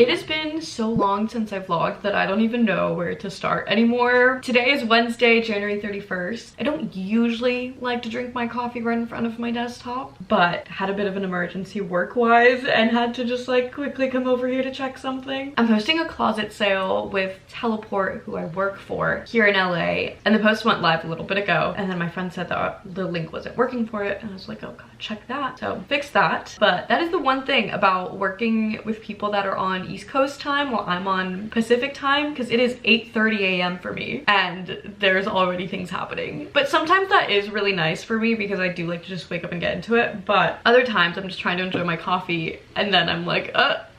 It has been so long since I vlogged that I don't even know where to start anymore. Today is Wednesday, January 31st. I don't usually like to drink my coffee right in front of my desktop, but had a bit of an emergency work-wise and had to just like quickly come over here to check something. I'm hosting a closet sale with Teleport, who I work for, here in LA, and the post went live a little bit ago, and then my friend said that the link wasn't working for it, and I was like, oh god, check that. So fix that. But that is the one thing about working with people that are on East Coast time while I'm on Pacific time, because it is 8:30 a.m. for me and there's already things happening. But sometimes that is really nice for me because I do like to just wake up and get into it, but other times I'm just trying to enjoy my coffee and then I'm like,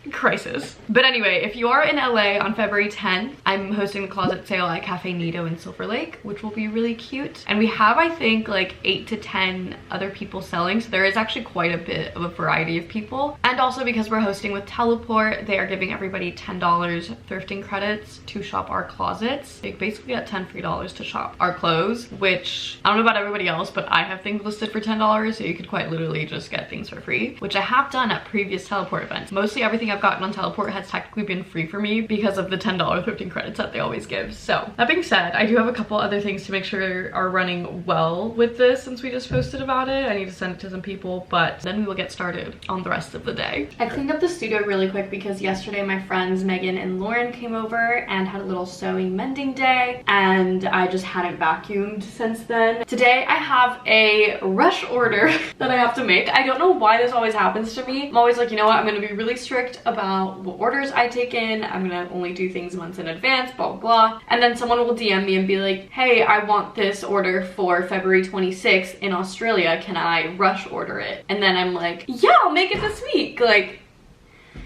crisis. But anyway, if you are in LA on February 10th, I'm hosting the closet sale at Cafe Nido in Silver Lake, which will be really cute. And we have, I think, like 8 to 10 other people selling, so there is actually quite a bit of a variety of people. And also because we're hosting with Teleport, they are giving everybody $10 thrifting credits to shop our closets. You basically get 10 free dollars to shop our clothes, which I don't know about everybody else, but I have things listed for $10, so you could quite literally just get things for free, which I have done at previous Teleport events. Mostly everything I've gotten on Teleport has technically been free for me because of the $10 thrifting credits that they always give. So that being said, I do have a couple other things to make sure are running well with this since we just posted about it. I need to send it to some people, but then we will get started on the rest of the day. I cleaned up the studio really quick because yesterday my friends Megan and Lauren came over and had a little sewing mending day, and I just hadn't vacuumed since then. Today I have a rush order that I have to make. I don't know why this always happens to me. I'm always like, you know what, I'm gonna be really strict about what orders I take in. I'm gonna only do things months in advance, blah blah blah. And then someone will DM me and be like, hey, I want this order for February 26th in Australia, can I rush order it? And then I'm like, yeah, I'll make it this week. Like,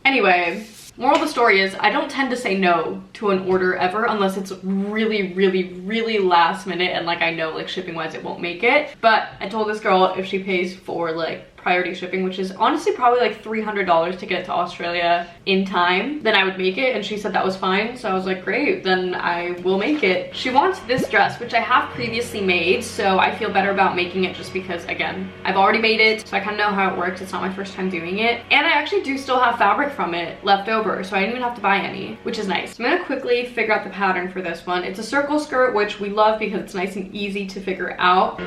anyway, moral of the story is I don't tend to say no to an order ever unless it's really last minute and like I know like shipping wise it won't make it. But I told this girl if she pays for like priority shipping, which is honestly probably like $300 to get it to Australia in time, then I would make it, and she said that was fine. So I was like, great, then I will make it. She wants this dress, which I have previously made, so I feel better about making it just because, again, I've already made it, so I kind of know how it works. It's not my first time doing it, and I actually do still have fabric from it left over, so I didn't even have to buy any, which is nice. So I'm gonna quickly figure out the pattern for this one. It's a circle skirt, which we love because it's nice and easy to figure out.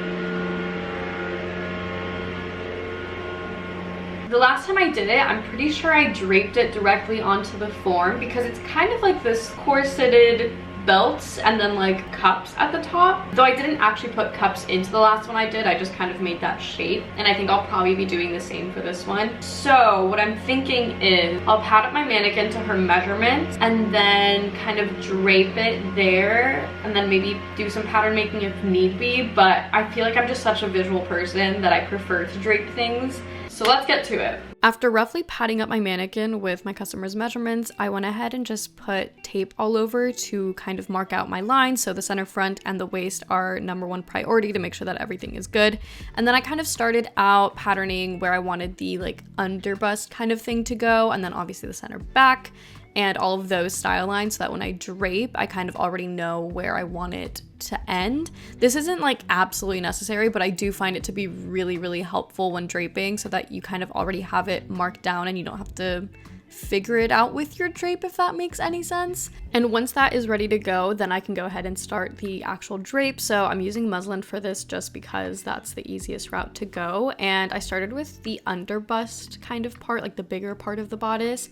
The last time I did it, I'm pretty sure I draped it directly onto the form because it's kind of like this corseted belts and then like cups at the top. Though I didn't actually put cups into the last one I did, I just kind of made that shape, and I think I'll probably be doing the same for this one. So what I'm thinking is I'll pat up my mannequin to her measurements and then kind of drape it there, and then maybe do some pattern making if need be. But I feel like I'm just such a visual person that I prefer to drape things. So let's get to it. After roughly padding up my mannequin with my customer's measurements, I went ahead and just put tape all over to kind of mark out my lines. So the center front and the waist are #1 priority to make sure that everything is good. And then I kind of started out patterning where I wanted the like underbust kind of thing to go, and then obviously the center back and all of those style lines, so that when I drape, I kind of already know where I want it to end. This isn't like absolutely necessary, but I do find it to be really helpful when draping, so that you kind of already have it marked down and you don't have to figure it out with your drape, if that makes any sense. And once that is ready to go, then I can go ahead and start the actual drape. So I'm using muslin for this just because that's the easiest route to go. And I started with the underbust kind of part, like the bigger part of the bodice.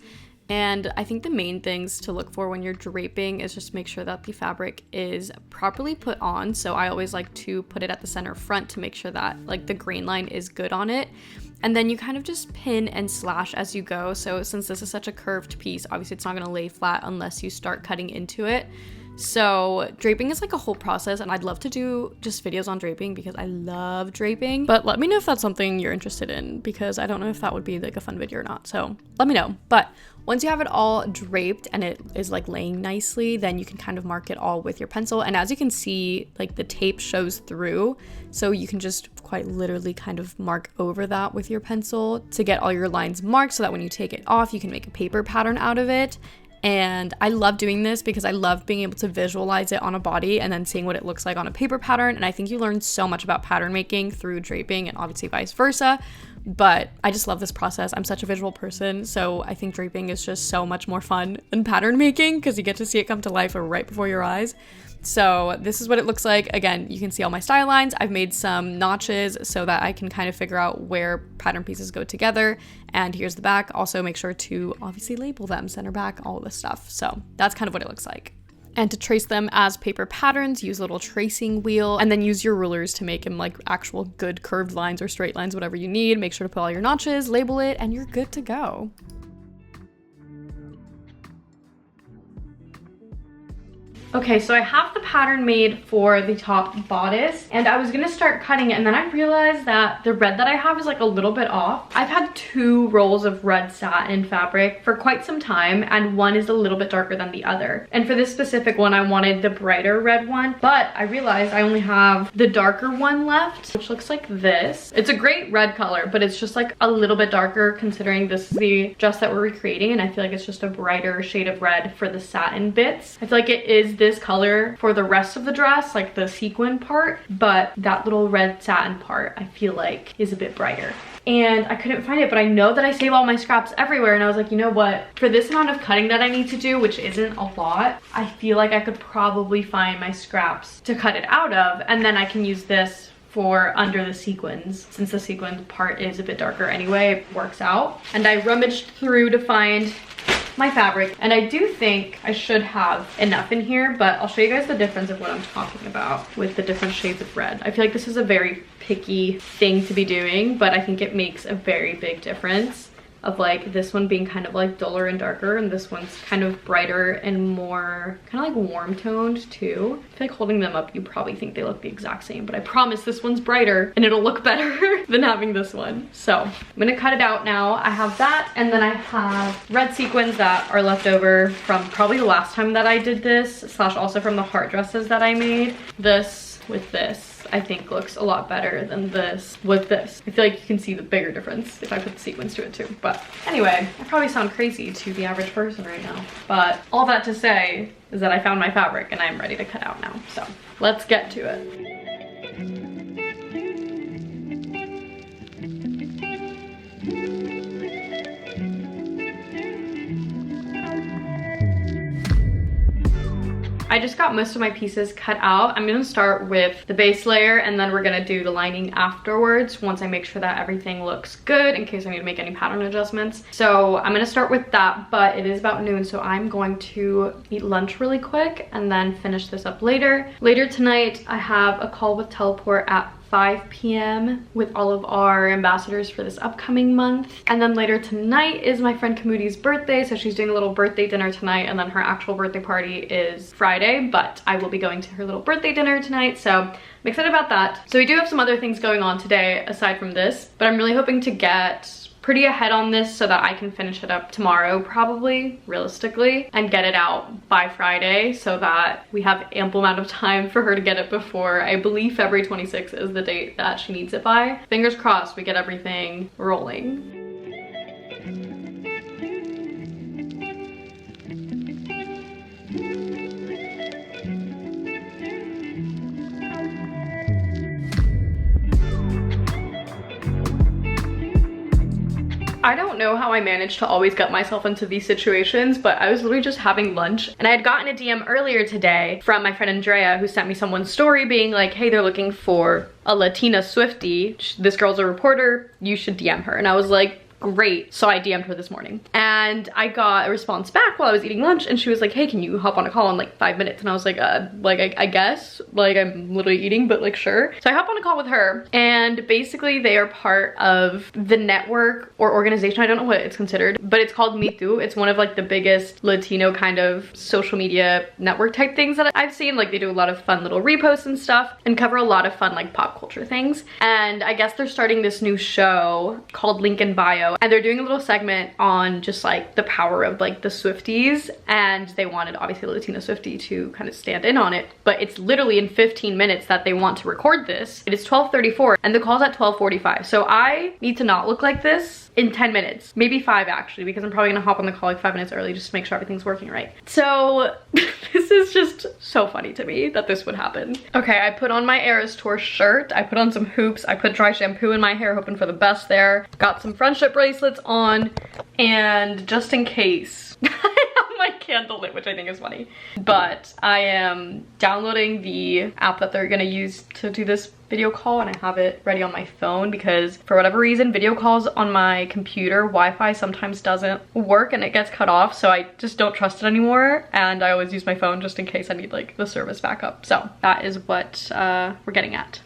And I think the main things to look for when you're draping is just make sure that the fabric is properly put on. So I always like to put it at the center front to make sure that like the grain line is good on it. And then you kind of just pin and slash as you go. So since this is such a curved piece, obviously it's not going to lay flat unless you start cutting into it. So draping is like a whole process, and I'd love to do just videos on draping because I love draping. But let me know if that's something you're interested in, because I don't know if that would be like a fun video or not. So let me know. But once you have it all draped and it is like laying nicely, then you can kind of mark it all with your pencil. And as you can see, like the tape shows through, so you can just quite literally kind of mark over that with your pencil to get all your lines marked, so that when you take it off, you can make a paper pattern out of it. And I love doing this because I love being able to visualize it on a body and then seeing what it looks like on a paper pattern. And I think you learn so much about pattern making through draping, and obviously vice versa. but I just love this process. I'm such a visual person, so I think draping is just so much more fun than pattern making because you get to see it come to life right before your eyes. So this is what it looks like. Again, you can see all my style lines. I've made some notches so that I can kind of figure out where pattern pieces go together. And here's the back. Also make sure to obviously label them, center back, all of this stuff. So that's kind of what it looks like. And to trace them as paper patterns, use a little tracing wheel and then use your rulers to make them like actual good curved lines or straight lines, whatever you need. Make sure to put all your notches, label it, and you're good to go. Okay, so I have the pattern made for the top bodice and I was gonna start cutting it and then I realized that the red that I have is like a little bit off. I've had 2 rolls of red satin fabric for quite some time and one is a little bit darker than the other. And for this specific one, I wanted the brighter red one, but I realized I only have the darker one left, which looks like this. It's a great red color, but it's just like a little bit darker considering this is the dress that we're recreating and I feel like it's just a brighter shade of red for the satin bits. I feel like it is this color for the rest of the dress, like the sequin part, but that little red satin part I feel like is a bit brighter. And I couldn't find it, but I know that I save all my scraps everywhere and I was like, you know what, for this amount of cutting that I need to do, which isn't a lot, I feel like I could probably find my scraps to cut it out of and then I can use this for under the sequins. Since the sequin part is a bit darker anyway, it works out. And I rummaged through to find my fabric and I do think I should have enough in here, but I'll show you guys the difference of what I'm talking about with the different shades of red. I feel like this is a very picky thing to be doing, but I think it makes a very big difference of like this one being kind of like duller and darker and this one's kind of brighter and more kind of like warm toned too. I feel like holding them up you probably think they look the exact same, but I promise this one's brighter and it'll look better than having this one. So I'm gonna cut it out now. I have that and then I have red sequins that are left over from probably the last time that I did this, slash also from the heart dresses that I made. This with this I think looks a lot better than this with this. I feel like you can see the bigger difference if I put the sequins to it too. But anyway, I probably sound crazy to the average person right now. But all that to say is that I found my fabric and I'm ready to cut out now. So let's get to it. I just got most of my pieces cut out. I'm gonna start with the base layer and then we're gonna do the lining afterwards once I make sure that everything looks good in case I need to make any pattern adjustments. So I'm gonna start with that, but it is about noon, so I'm going to eat lunch really quick and then finish this up later. Later tonight, I have a call with Teleport at 5 p.m. with all of our ambassadors for this upcoming month. And then later tonight is my friend Kamuti's birthday, so she's doing a little birthday dinner tonight and then her actual birthday party is Friday, but I will be going to her little birthday dinner tonight, so I'm excited about that. So we do have some other things going on today aside from this, but I'm really hoping to get pretty ahead on this so that I can finish it up tomorrow probably, realistically, and get it out by Friday so that we have ample amount of time for her to get it before, I believe February 26th is the date that she needs it by. Fingers crossed we get everything rolling. I don't know how I managed to always get myself into these situations, but I was literally just having lunch and I had gotten a DM earlier today from my friend Andrea who sent me someone's story being like, hey, they're looking for a Latina Swiftie. This girl's a reporter, you should DM her. And I was like, great. So I DM'd her this morning and I got a response back while I was eating lunch and she was like, hey, can you hop on a call in like 5 minutes? And I was like, I guess, like I'm literally eating, but like sure. So I hop on a call with her and basically they are part of the network or organization, I don't know what it's considered, but it's called Me Too. It's one of like the biggest Latino kind of social media network type things that I've seen. Like they do a lot of fun little reposts and stuff and cover a lot of fun like pop culture things. And I guess they're starting this new show called Link in Bio. And they're doing a little segment on just like the power of like the Swifties, and they wanted obviously Latina Swiftie to kind of stand in on it, but it's literally in 15 minutes that they want to record this. It is 12:34 and the call's at 12:45. So I need to not look like this in 10 minutes, maybe 5 actually, because I'm probably gonna hop on the call like 5 minutes early just to make sure everything's working right. So this is was just so funny to me that this would happen. Okay, I put on my Eras Tour shirt. I put on some hoops. I put dry shampoo in my hair, hoping for the best there. Got some friendship bracelets on, and just in case, I have my candle lit, which I think is funny. But I am downloading the app that they're gonna use to do this video call, and I have it ready on my phone because for whatever reason, video calls on my computer, Wi-Fi sometimes doesn't work and it gets cut off, so I just don't trust it anymore, and I always use my phone just in case I need like the service backup. So that is what we're getting at.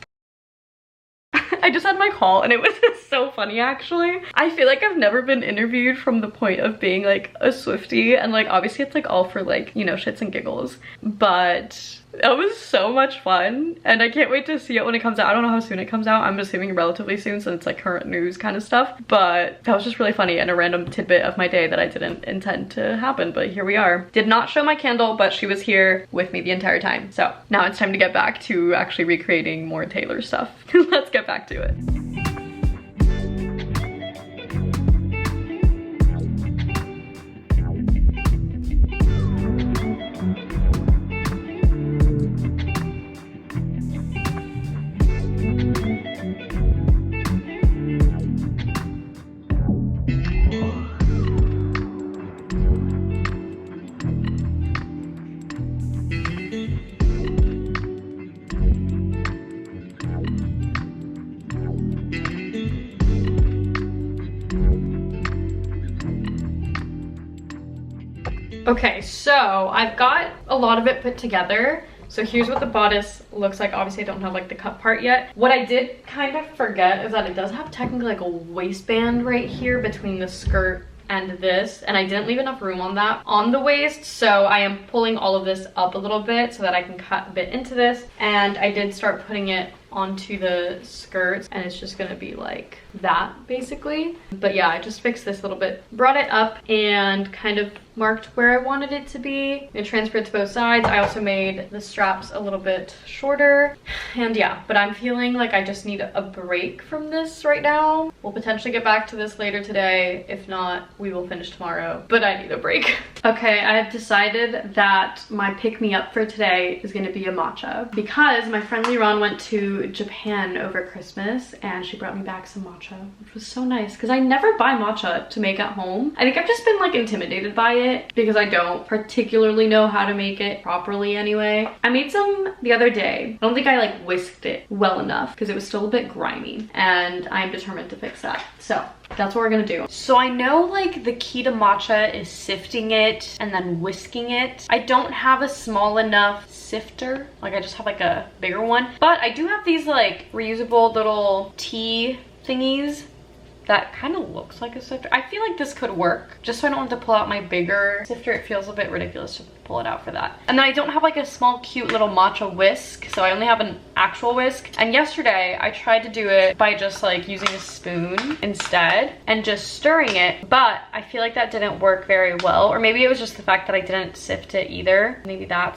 I just had my call and it was so funny actually. I feel like I've never been interviewed from the point of being like a Swiftie, and like obviously it's like all for like, you know, shits and giggles, but that was so much fun and I can't wait to see it when it comes out. I don't know how soon it comes out. I'm assuming relatively soon since it's like current news kind of stuff, but that was just really funny and a random tidbit of my day that I didn't intend to happen, but here we are. Did not show my candle, but she was here with me the entire time. So now it's time to get back to actually recreating more Taylor stuff. Let's get back to it. Okay, so I've got a lot of it put together. So here's what the bodice looks like. Obviously I don't have like the cup part yet. What I did kind of forget is that it does have technically like a waistband right here between the skirt and this, and I didn't leave enough room on that on the waist, so I am pulling all of this up a little bit so that I can cut a bit into this, and I did start putting it onto the skirts, and it's just gonna be like that basically. But yeah, I just fixed this a little bit, brought it up and kind of marked where I wanted it to be and transferred to both sides. I also made the straps a little bit shorter, and yeah, but I'm feeling like I just need a break from this right now. We'll potentially get back to this later today. If not, we will finish tomorrow, but I need a break. Okay, I have decided that my pick-me-up for today is gonna be a matcha because my friend Liran went to Japan over Christmas and she brought me back some matcha, which was so nice because I never buy matcha to make at home. I think I've just been like intimidated by it because I don't particularly know how to make it properly anyway. I made some the other day. I don't think I like whisked it well enough because it was still a bit grimy, and I'm determined to fix that. So that's what we're gonna do. So I know like the key to matcha is sifting it and then whisking it. I don't have a small enough sifter. Like I just have like a bigger one, but I do have these like reusable little tea thingies that kind of looks like a sifter. I feel like this could work, just so I don't have to pull out my bigger sifter. It feels a bit ridiculous to pull it out for that. And then I don't have like a small cute little matcha whisk, so I only have an actual whisk. And yesterday I tried to do it by just like using a spoon instead and just stirring it, but I feel like that didn't work very well, or maybe it was just the fact that I didn't sift it either. Maybe that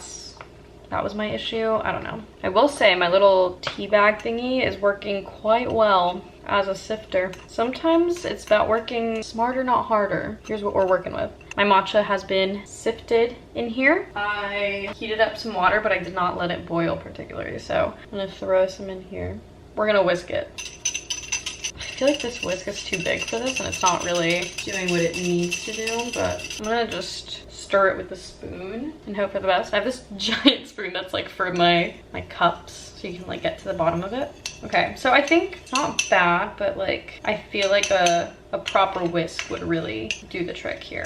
was my issue. I don't know. I will say my little tea bag thingy is working quite well as a sifter. Sometimes it's about working smarter, not harder. Here's what we're working with. My matcha has been sifted in here. I heated up some water, but I did not let it boil particularly, so I'm gonna throw some in here. We're gonna whisk it. I feel like this whisk is too big for this and it's not really doing what it needs to do, but I'm gonna just stir it with a spoon and hope for the best. I have this giant spoon that's like for my cups, so you can like get to the bottom of it. Okay, so I think it's not bad, but like I feel like a proper whisk would really do the trick here.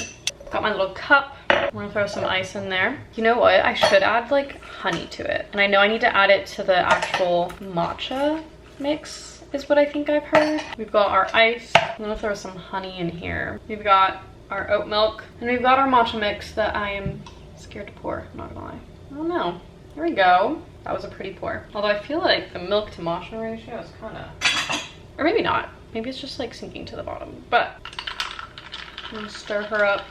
Got my little cup. I'm gonna throw some ice in there. You know what? I should add like honey to it. And I know I need to add it to the actual matcha mix is what I think I've heard. We've got our ice. I'm gonna throw some honey in here. We've got our oat milk, and we've got our matcha mix that I am scared to pour, I'm not gonna lie. I don't know. There we go. That was a pretty pour. Although I feel like the milk to matcha ratio is kind of, or maybe not. Maybe it's just like sinking to the bottom, but I'm gonna stir her up.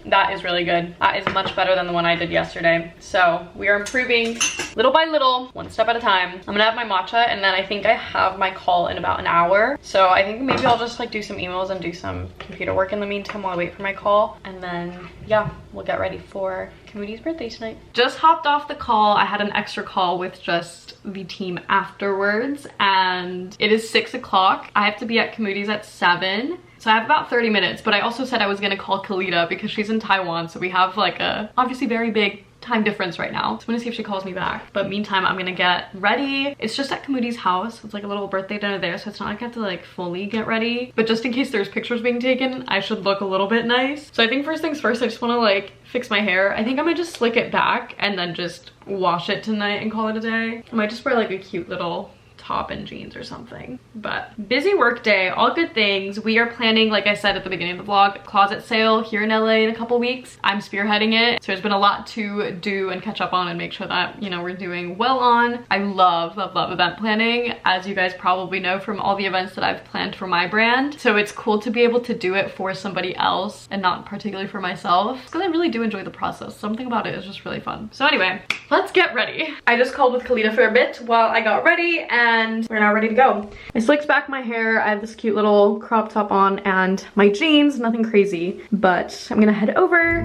That is really good. That is much better than the one I did yesterday. So we are improving little by little, one step at a time. I'm gonna have my matcha, and then I think I have my call in about an hour. So I think maybe I'll just like do some emails and do some computer work in the meantime while I wait for my call. And then yeah, we'll get ready for Kamuti's birthday tonight. Just hopped off the call. I had an extra call with just the team afterwards, and it is 6 o'clock. I have to be at Kamuti's at 7. So I have about 30 minutes, but I also said I was gonna call Kalita because she's in Taiwan. So we have like a obviously very big time difference right now. So I'm gonna see if she calls me back. But meantime, I'm gonna get ready. It's just at Kamuti's house. It's like a little birthday dinner there, so it's not like I have to like fully get ready. But just in case there's pictures being taken, I should look a little bit nice. So I think first things first, I just wanna like fix my hair. I think I might just slick it back and then just wash it tonight and call it a day. I might just wear like a cute little top and jeans or something. But busy work day, all good things. We are planning, like I said at the beginning of the vlog, closet sale here in LA in a couple weeks. I'm spearheading it, so there's been a lot to do and catch up on and make sure that, you know, we're doing well on. I love event planning, as you guys probably know from all the events that I've planned for my brand. So it's cool to be able to do it for somebody else and not particularly for myself, because I really do enjoy the process. Something about it is just really fun. So anyway, let's get ready. I just called with Kalita for a bit while I got ready, and we're now ready to go. I slicked back my hair. I have this cute little crop top on and my jeans, nothing crazy, but I'm gonna head over.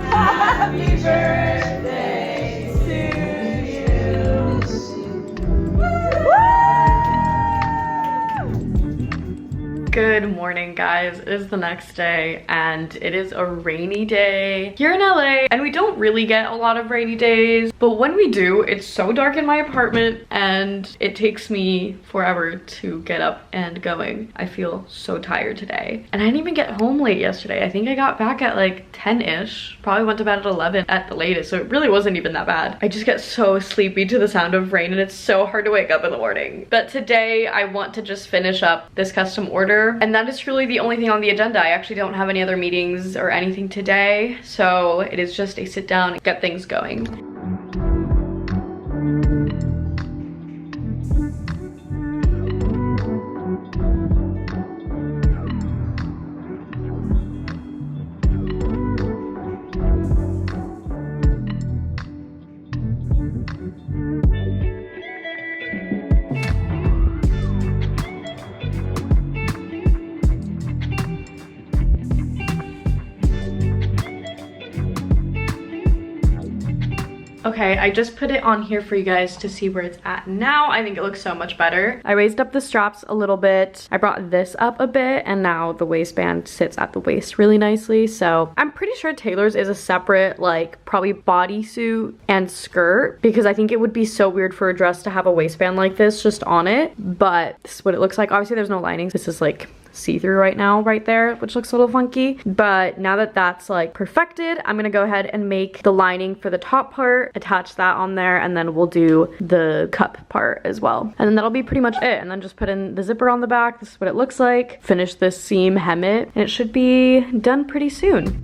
Happy birthday to you. Good morning, guys. It is the next day and it is a rainy day here in LA, and we don't really get a lot of rainy days, but when we do, it's so dark in my apartment and it takes me forever to get up and going. I feel so tired today, and I didn't even get home late yesterday. I think I got back at like 10-ish, probably went to bed at 11 at the latest, so it really wasn't even that bad. I just get so sleepy to the sound of rain and it's so hard to wake up in the morning. But today I want to just finish up this custom order, and that is really the only thing on the agenda. I actually don't have any other meetings or anything today, so it is just a sit down and get things going. Okay, I just put it on here for you guys to see where it's at now. I think it looks so much better. I raised up the straps a little bit. I brought this up a bit, and now the waistband sits at the waist really nicely. So I'm pretty sure Taylor's is a separate, like, probably bodysuit and skirt, because I think it would be so weird for a dress to have a waistband like this just on it. But this is what it looks like. Obviously there's no lining. This is like see-through right now right there, which looks a little funky. But now that that's like perfected, I'm gonna go ahead and make the lining for the top part, attach that on there, and then we'll do the cup part as well. And then that'll be pretty much it. And then just put in the zipper on the back. This is what it looks like. Finish this seam, hem it, and it should be done pretty soon.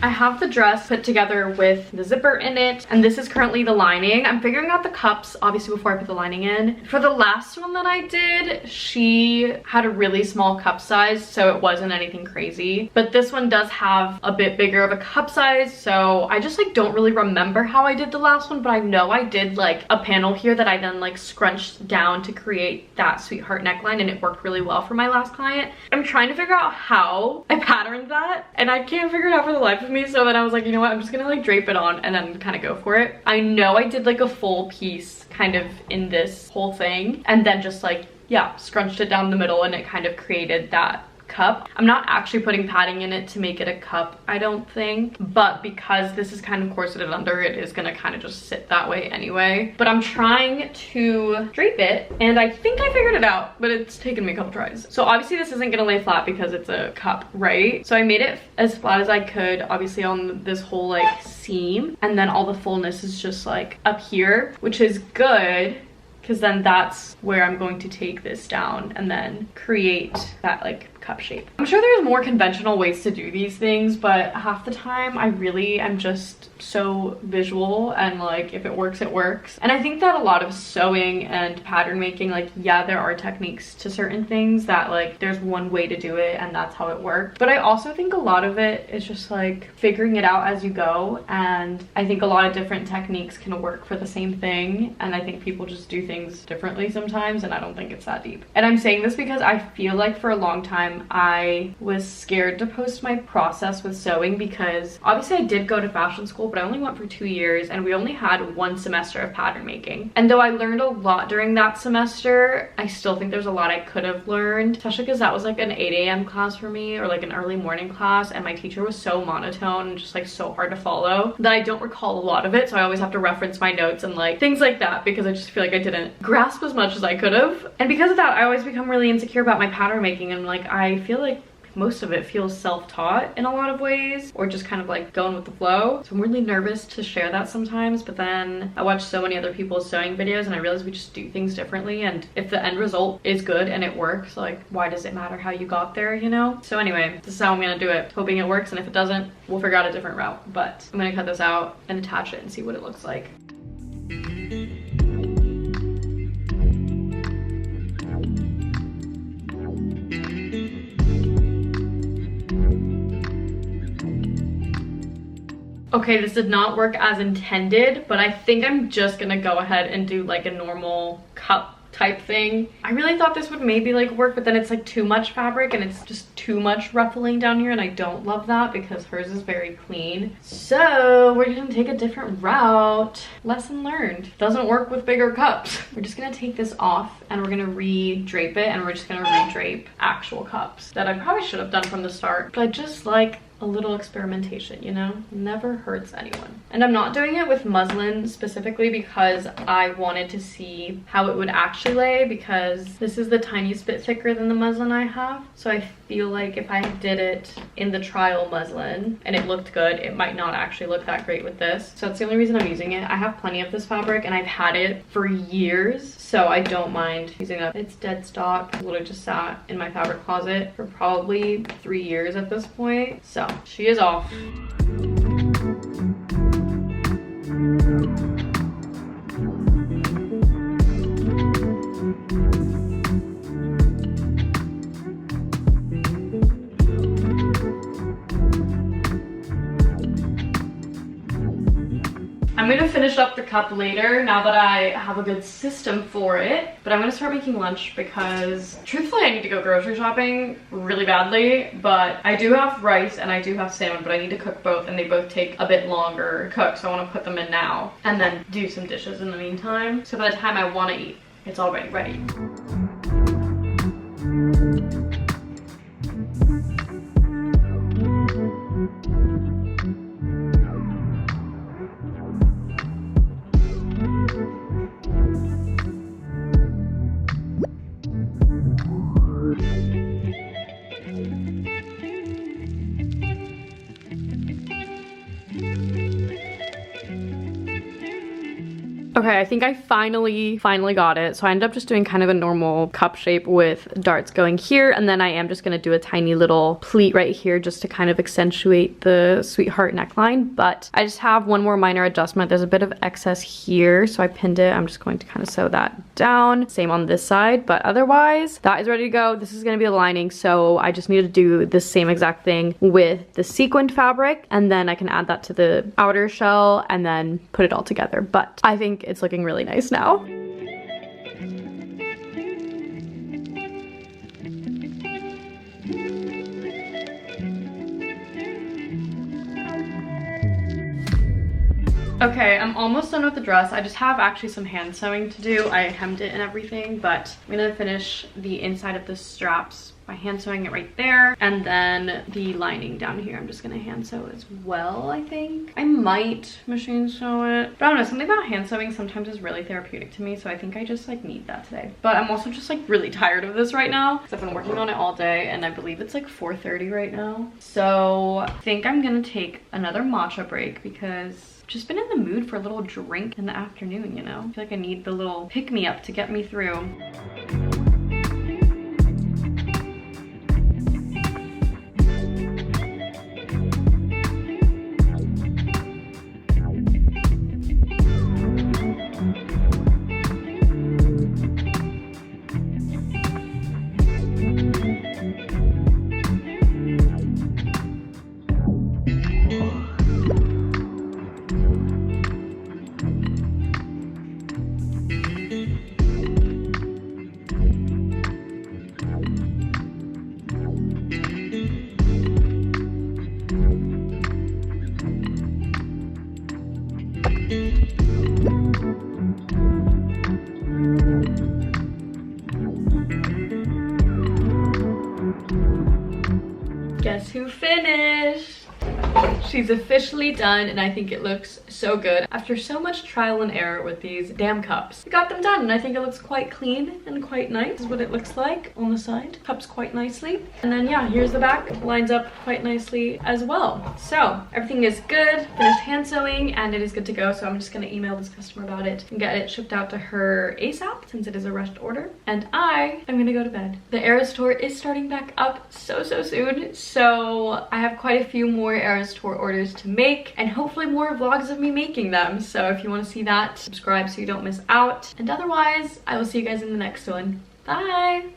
I have the dress put together with the zipper in it, and this is currently the lining. I'm figuring out the cups, obviously, before I put the lining in. For the last one that I did, she had a really small cup size, so it wasn't anything crazy. But this one does have a bit bigger of a cup size, so I just like don't really remember how I did the last one, but I know I did like a panel here that I then like scrunched down to create that sweetheart neckline, and it worked really well for my last client. I'm trying to figure out how I patterned that, and I can't figure it out for the life of me. So then I was like, you know what, I'm just gonna like drape it on and then kind of go for it. I know I did like a full piece kind of in this whole thing, and then just like, yeah, scrunched it down the middle, and it kind of created that cup. I'm not actually putting padding in it to make it a cup, I don't think, but because this is kind of corseted under, it is gonna kind of just sit that way anyway. But I'm trying to drape it, and I think I figured it out, but it's taken me a couple tries. So obviously this isn't gonna lay flat because it's a cup, right? So I made it as flat as I could, obviously on this whole like seam, and then all the fullness is just like up here, which is good, because then that's where I'm going to take this down and then create that like cup shape. I'm sure there's more conventional ways to do these things, but half the time I really am just so visual, and like if it works, it works. And I think that a lot of sewing and pattern making, like, yeah, there are techniques to certain things that like there's one way to do it and that's how it works, but I also think a lot of it is just like figuring it out as you go. And I think a lot of different techniques can work for the same thing, and I think people just do things differently sometimes, and I don't think it's that deep. And I'm saying this because I feel like for a long time I was scared to post my process with sewing, because obviously I did go to fashion school, but I only went for 2 years and we only had 1 semester of pattern making. And though I learned a lot during that semester, I still think there's a lot I could have learned, especially because that was like an 8 a.m. class for me, or like an early morning class, and my teacher was so monotone and just like so hard to follow that I don't recall a lot of it. So I always have to reference my notes and like things like that, because I just feel like I didn't grasp as much as I could have. And because of that, I always become really insecure about my pattern making, and like I feel like most of it feels self-taught in a lot of ways, or just kind of like going with the flow. So I'm really nervous to share that sometimes, but then I watch so many other people's sewing videos and I realize we just do things differently, and if the end result is good and it works, like why does it matter how you got there, you know? So anyway, this is how I'm gonna do it, hoping it works, and if it doesn't, we'll figure out a different route. But I'm gonna cut this out and attach it and see what it looks like. Okay, this did not work as intended, but I think I'm just gonna go ahead and do like a normal cup type thing. I really thought this would maybe like work, but then it's like too much fabric and it's just too much ruffling down here, and I don't love that because hers is very clean. So we're gonna take a different route. Lesson learned. Doesn't work with bigger cups. We're just gonna take this off and we're gonna re-drape it, and we're just gonna re-drape actual cups that I probably should have done from the start, but I just like a little experimentation, you know? Never hurts anyone. And I'm not doing it with muslin specifically because I wanted to see how it would actually lay, because this is the tiniest bit thicker than the muslin I have. So I feel like if I did it in the trial muslin and it looked good, it might not actually look that great with this. So that's the only reason I'm using it. I have plenty of this fabric and I've had it for years, so I don't mind using it. It's dead stock. It literally just sat in my fabric closet for probably 3 years at this point. So she is off. I'm gonna finish up the cup later now that I have a good system for it, but I'm gonna start making lunch because truthfully I need to go grocery shopping really badly. But I do have rice and I do have salmon, but I need to cook both and they both take a bit longer to cook, so I want to put them in now and then do some dishes in the meantime, so by the time I want to eat, it's already ready. Okay, I think I finally got it. So I ended up just doing kind of a normal cup shape with darts going here, and then I am just gonna do a tiny little pleat right here just to kind of accentuate the sweetheart neckline. But I just have one more minor adjustment. There's a bit of excess here, so I pinned it. I'm just going to kind of sew that down. Same on this side, but otherwise that is ready to go. This is gonna be a lining, so I just need to do the same exact thing with the sequined fabric, and then I can add that to the outer shell and then put it all together. But I think it's looking really nice now. Okay, I'm almost done with the dress. I just have actually some hand sewing to do. I hemmed it and everything, but I'm gonna finish the inside of the straps by hand sewing it right there, and then the lining down here I'm just gonna hand sew as well. I think I might machine sew it, but I don't know, something about hand sewing sometimes is really therapeutic to me, so I think I just like need that today. But I'm also just like really tired of this right now because I've been working on it all day, and I believe it's like 4:30 right now. So I think I'm gonna take another matcha break because I've just been in the mood for a little drink in the afternoon, you know? I feel like I need the little pick-me-up to get me through. to finish. She's officially done and I think it looks so good. After so much trial and error with these damn cups, we got them done and I think it looks quite clean and quite nice. This is what it looks like on the side. Cups quite nicely. And then yeah, here's the back. Lines up quite nicely as well. So everything is good. Finished hand sewing and it is good to go. So I'm just gonna email this customer about it and get it shipped out to her ASAP since it is a rushed order. And I am gonna go to bed. The Eras tour is starting back up so soon. So I have quite a few more Eras tour orders to make and hopefully more vlogs of me making them. So if you want to see that, subscribe so you don't miss out. And otherwise, I will see you guys in the next one. Bye!